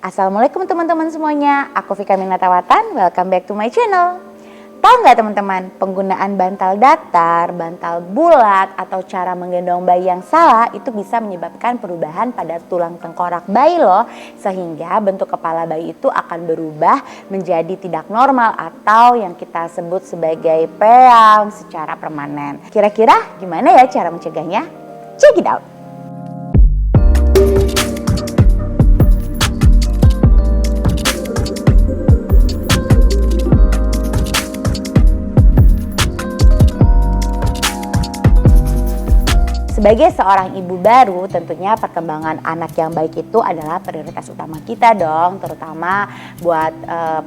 Assalamualaikum teman-teman semuanya, aku Vika Minatawatan, welcome back to my channel. Tahu nggak teman-teman, penggunaan bantal datar, bantal bulat, atau cara menggendong bayi yang salah itu bisa menyebabkan perubahan pada tulang tengkorak bayi loh. Sehingga bentuk kepala bayi itu akan berubah menjadi tidak normal atau yang kita sebut sebagai peyang secara permanen. Kira-kira gimana ya cara mencegahnya? Check it out! Sebagai seorang ibu baru, tentunya perkembangan anak yang baik itu adalah prioritas utama kita dong, terutama buat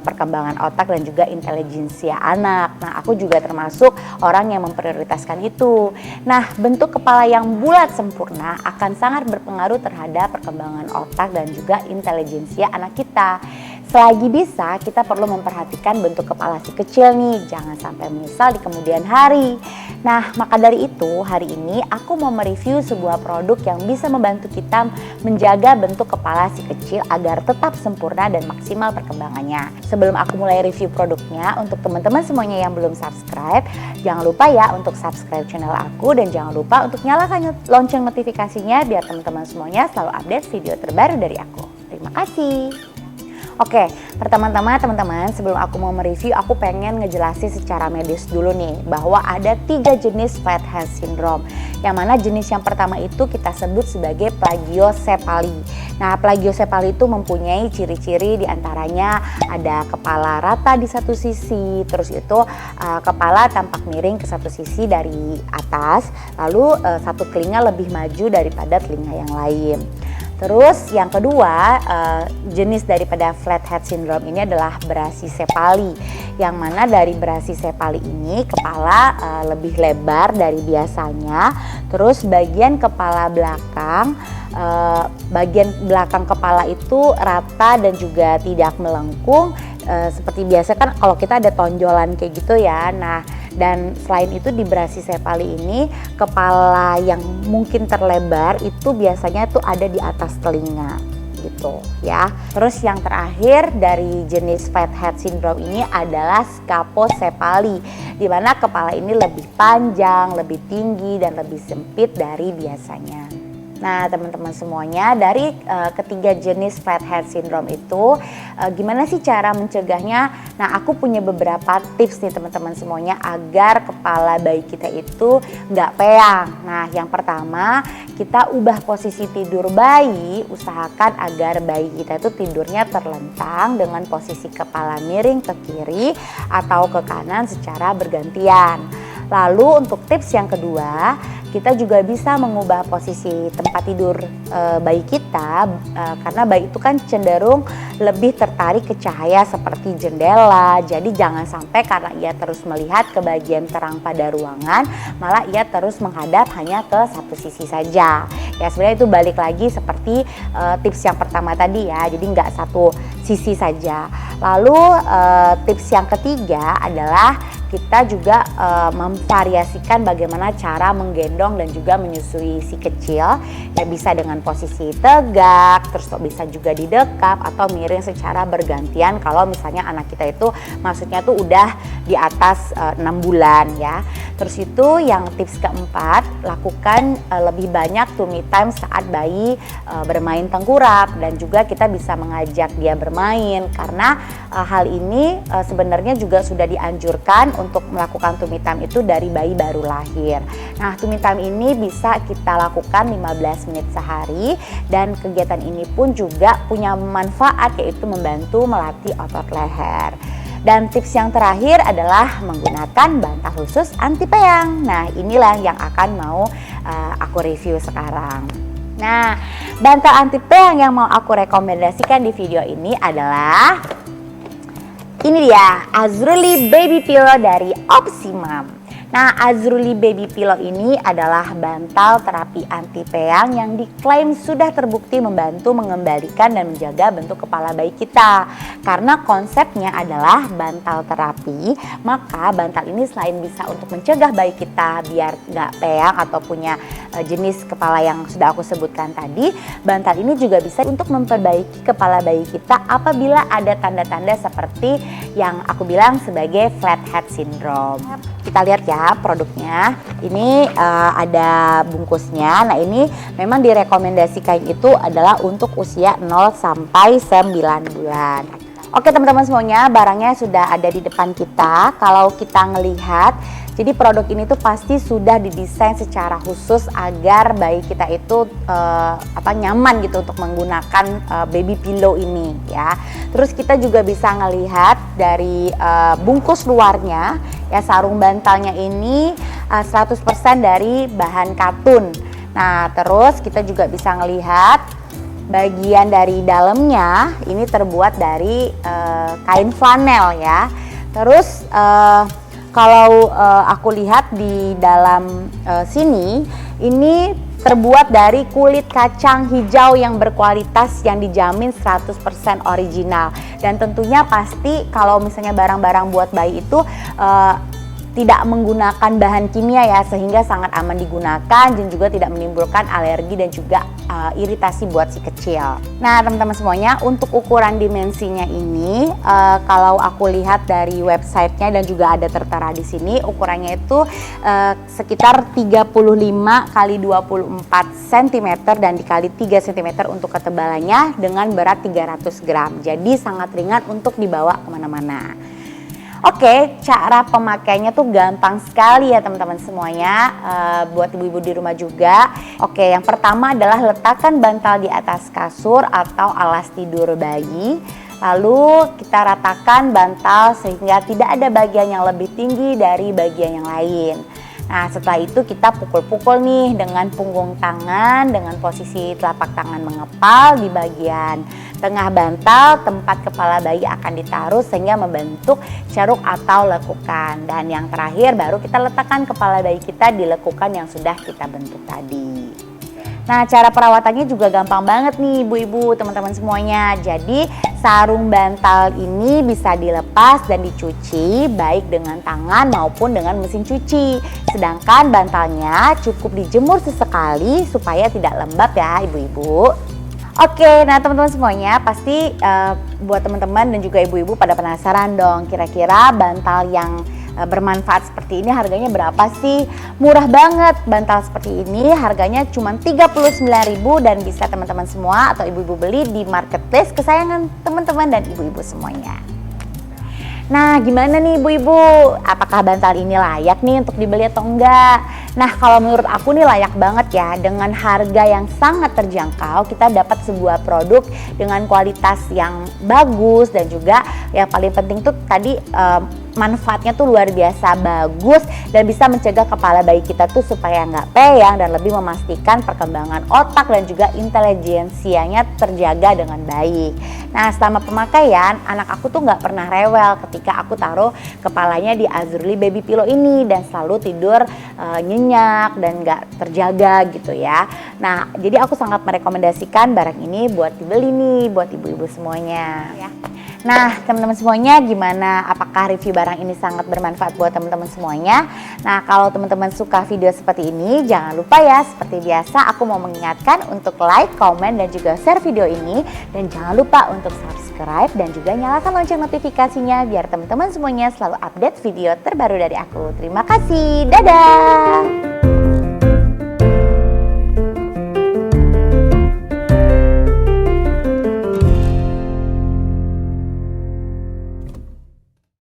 perkembangan otak dan juga intelijensia anak. Nah, aku juga termasuk orang yang memprioritaskan itu. Nah, bentuk kepala yang bulat sempurna akan sangat berpengaruh terhadap perkembangan otak dan juga intelijensia anak kita. Selagi bisa, kita perlu memperhatikan bentuk kepala si kecil nih, jangan sampai menyesal di kemudian hari. Nah, maka dari itu hari ini aku mau mereview sebuah produk yang bisa membantu kita menjaga bentuk kepala si kecil agar tetap sempurna dan maksimal perkembangannya. Sebelum aku mulai review produknya, untuk teman-teman semuanya yang belum subscribe, jangan lupa ya untuk subscribe channel aku dan jangan lupa untuk nyalakan lonceng notifikasinya biar teman-teman semuanya selalu update video terbaru dari aku. Terima kasih. Oke, pertama-tama teman-teman, sebelum aku mau mereview, aku pengen ngejelasin secara medis dulu nih bahwa ada 3 jenis flathead syndrome. Yang mana jenis yang pertama itu kita sebut sebagai plagiosepali. Nah, plagiosepali itu mempunyai ciri-ciri diantaranya ada kepala rata di satu sisi, terus itu kepala tampak miring ke satu sisi dari atas, lalu satu telinga lebih maju daripada telinga yang lain. Terus yang kedua, jenis daripada flathead syndrome ini adalah brachycephaly, yang mana dari brachycephaly ini kepala lebih lebar dari biasanya. Terus bagian kepala belakang, bagian belakang kepala itu rata dan juga tidak melengkung. Seperti biasa kan kalau kita ada tonjolan kayak gitu ya. Nah, dan selain itu di brachycephaly ini kepala yang mungkin terlebar itu biasanya tuh ada di atas telinga gitu ya. Terus yang terakhir dari jenis flathead syndrome ini adalah scapocephaly, di mana kepala ini lebih panjang, lebih tinggi dan lebih sempit dari biasanya. Nah, teman-teman semuanya, dari ketiga jenis flathead syndrome itu gimana sih cara mencegahnya? Nah, aku punya beberapa tips nih teman-teman semuanya agar kepala bayi kita itu nggak peyang. Nah, yang pertama, kita ubah posisi tidur bayi, usahakan agar bayi kita itu tidurnya terlentang dengan posisi kepala miring ke kiri atau ke kanan secara bergantian. Lalu untuk tips yang kedua, kita juga bisa mengubah posisi tempat tidur bayi kita karena bayi itu kan cenderung lebih tertarik ke cahaya seperti jendela. Jadi jangan sampai karena ia terus melihat ke bagian terang pada ruangan, malah ia terus menghadap hanya ke satu sisi saja. Ya sebenarnya itu balik lagi seperti tips yang pertama tadi ya, jadi nggak satu sisi saja. Lalu tips yang ketiga adalah kita juga memvariasikan bagaimana cara menggendong dan juga menyusui si kecil. Ya bisa dengan posisi tegak, terus bisa juga didekap atau miring secara bergantian kalau misalnya anak kita itu maksudnya tuh udah di atas 6 bulan ya. Terus itu yang tips keempat, lakukan lebih banyak tummy time saat bayi bermain tengkurap, dan juga kita bisa mengajak dia bermain karena hal ini sebenarnya juga sudah dianjurkan untuk melakukan tummy time itu dari bayi baru lahir. Nah, tummy time ini bisa kita lakukan 15 menit sehari dan kegiatan ini pun juga punya manfaat yaitu membantu melatih otot leher. Dan tips yang terakhir adalah menggunakan bantal khusus anti peyang. Nah, inilah yang akan mau aku review sekarang. Nah, bantal anti peyang yang mau aku rekomendasikan di video ini adalah ini dia, Azruli Baby Pillow dari Opsimum. Nah, Azruli Baby Pillow ini adalah bantal terapi anti peyang yang diklaim sudah terbukti membantu mengembalikan dan menjaga bentuk kepala bayi kita. Karena konsepnya adalah bantal terapi, maka bantal ini selain bisa untuk mencegah bayi kita biar nggak peyang atau punya jenis kepala yang sudah aku sebutkan tadi, bantal ini juga bisa untuk memperbaiki kepala bayi kita apabila ada tanda-tanda seperti yang aku bilang sebagai flat head syndrome. Kita lihat ya produknya. Ini ada bungkusnya. Nah, ini memang direkomendasikan itu adalah untuk usia 0 sampai 9 bulan. Oke teman-teman semuanya, barangnya sudah ada di depan kita. Kalau kita ngelihat, jadi produk ini tuh pasti sudah didesain secara khusus agar bayi kita itu nyaman gitu untuk menggunakan baby pillow ini ya. Terus kita juga bisa ngelihat dari bungkus luarnya ya, sarung bantalnya ini 100% dari bahan katun. Nah, terus kita juga bisa ngelihat bagian dari dalamnya ini terbuat dari kain flanel ya. Terus kalau aku lihat di dalam sini ini terbuat dari kulit kacang hijau yang berkualitas yang dijamin 100% original. Dan tentunya pasti kalau misalnya barang-barang buat bayi itu tidak menggunakan bahan kimia ya, sehingga sangat aman digunakan dan juga tidak menimbulkan alergi dan juga iritasi buat si kecil. Nah teman-teman semuanya, untuk ukuran dimensinya ini kalau aku lihat dari websitenya dan juga ada tertera di sini, ukurannya itu sekitar 35 kali 24 cm dan dikali 3 cm untuk ketebalannya dengan berat 300 gram. Jadi sangat ringan untuk dibawa kemana-mana. Oke, cara pemakaiannya tuh gampang sekali ya teman-teman semuanya, buat ibu-ibu di rumah juga. Oke, yang pertama adalah letakkan bantal di atas kasur atau alas tidur bayi. Lalu kita ratakan bantal sehingga tidak ada bagian yang lebih tinggi dari bagian yang lain. Nah, setelah itu kita pukul-pukul nih dengan punggung tangan dengan posisi telapak tangan mengepal di bagian tengah bantal, tempat kepala bayi akan ditaruh sehingga membentuk ceruk atau lekukan. Dan yang terakhir baru kita letakkan kepala bayi kita di lekukan yang sudah kita bentuk tadi. Nah, cara perawatannya juga gampang banget nih ibu-ibu, teman-teman semuanya. Jadi sarung bantal ini bisa dilepas dan dicuci baik dengan tangan maupun dengan mesin cuci. Sedangkan bantalnya cukup dijemur sesekali supaya tidak lembab ya ibu-ibu. Oke, nah teman-teman semuanya pasti buat teman-teman dan juga ibu-ibu pada penasaran dong, kira-kira bantal yang bermanfaat seperti ini harganya berapa sih? Murah banget, bantal seperti ini harganya cuma 39.000 dan bisa teman-teman semua atau ibu-ibu beli di marketplace kesayangan teman-teman dan ibu-ibu semuanya. Nah, gimana nih ibu-ibu? Apakah bantal ini layak nih untuk dibeli atau enggak? Nah, kalau menurut aku nih layak banget ya. Dengan harga yang sangat terjangkau, kita dapat sebuah produk dengan kualitas yang bagus dan juga yang paling penting tuh tadi manfaatnya tuh luar biasa bagus dan bisa mencegah kepala bayi kita tuh supaya nggak peyang dan lebih memastikan perkembangan otak dan juga intelijensianya terjaga dengan baik. Nah, selama pemakaian anak aku tuh nggak pernah rewel ketika aku taruh kepalanya di Azruli Baby Pillow ini dan selalu tidur nyenyak dan nggak terjaga gitu ya. Nah, jadi aku sangat merekomendasikan barang ini buat dibeli nih buat ibu-ibu semuanya ya. Nah teman-teman semuanya, gimana, apakah review barang ini sangat bermanfaat buat teman-teman semuanya? Nah kalau teman-teman suka video seperti ini, jangan lupa ya seperti biasa aku mau mengingatkan untuk like, komen, dan juga share video ini. Dan jangan lupa untuk subscribe dan juga nyalakan lonceng notifikasinya biar teman-teman semuanya selalu update video terbaru dari aku. Terima kasih, dadah!